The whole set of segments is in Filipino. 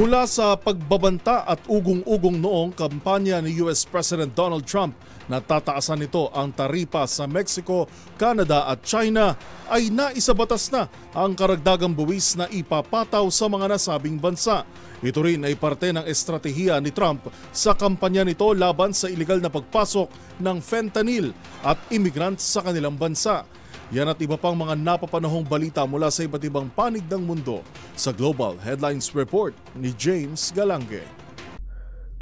Mula sa pagbabanta at ugong-ugong noong kampanya ni US President Donald Trump na tataasan nito ang taripa sa Mexico, Canada at China, ay naisabatas na ang karagdagang buwis na ipapataw sa mga nasabing bansa. Ito rin ay parte ng estratehiya ni Trump sa kampanya nito laban sa ilegal na pagpasok ng fentanyl at immigrant sa kanilang bansa. Yan at iba pang mga napapanahong balita mula sa iba't ibang panig ng mundo sa Global Headlines Report ni James Galange.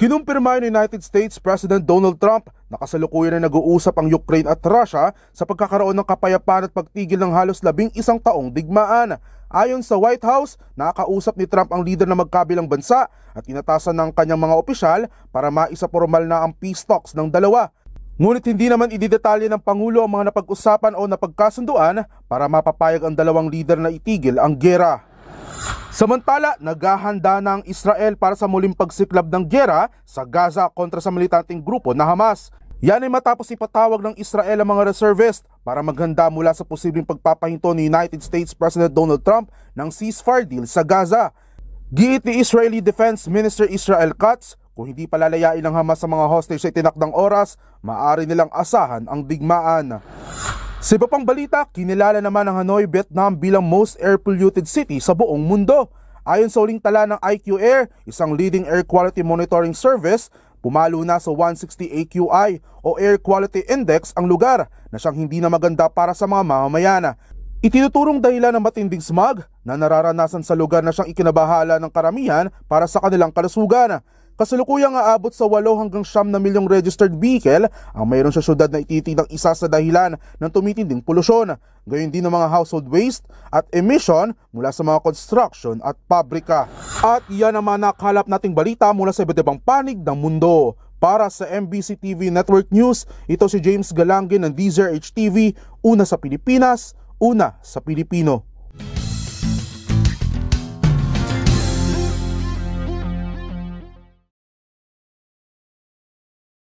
Kinumpirma ni United States President Donald Trump na kasalukuyan na nag-uusap ang Ukraine at Russia sa pagkakaroon ng kapayapaan at pagtigil ng halos 11 taong digmaan. Ayon sa White House, nakakausap ni Trump ang leader ng magkabilang bansa at inatasan ng kanyang mga opisyal para maisapormal na ang peace talks ng dalawa. Ngunit hindi naman ididetalye ng Pangulo ang mga napag-usapan o napagkasunduan para mapapayag ang dalawang lider na itigil ang giyera. Samantala, naghahanda na ang Israel para sa muling pagsiklab ng giyera sa Gaza kontra sa militanteng grupo na Hamas. Yan ay matapos ipatawag ng Israel ang mga reservist para maghanda mula sa posibleng pagpapahinto ni United States President Donald Trump ng ceasefire deal sa Gaza. Giit ni Israeli Defense Minister Israel Katz, kung hindi palalayain ng Hamas sa mga hostage sa itinakdang oras, maaari nilang asahan ang digmaan. Sa iba pang balita, kinilala naman ng Hanoi, Vietnam bilang most air-polluted city sa buong mundo. Ayon sa uling tala ng IQ Air, isang leading air quality monitoring service, pumalo na sa 160 AQI o Air Quality Index ang lugar na siyang hindi na maganda para sa mga mamamayan. Itinuturong dahilan ng matinding smog na nararanasan sa lugar na siyang ikinabahala ng karamihan para sa kanilang kalusugan. Kasalukuyang aabot sa 8 hanggang 9 na milyong registered vehicle ang mayroon sa syudad na ititinang isa sa dahilan ng tumitinding polusyon. Gayon din ng mga household waste at emission mula sa mga construction at pabrika. At iyan naman nakalap nating balita mula sa iba't ibang panig ng mundo. Para sa MBC TV Network News, ito si James Galange ng DZRH TV, una sa Pilipinas, una sa Pilipino.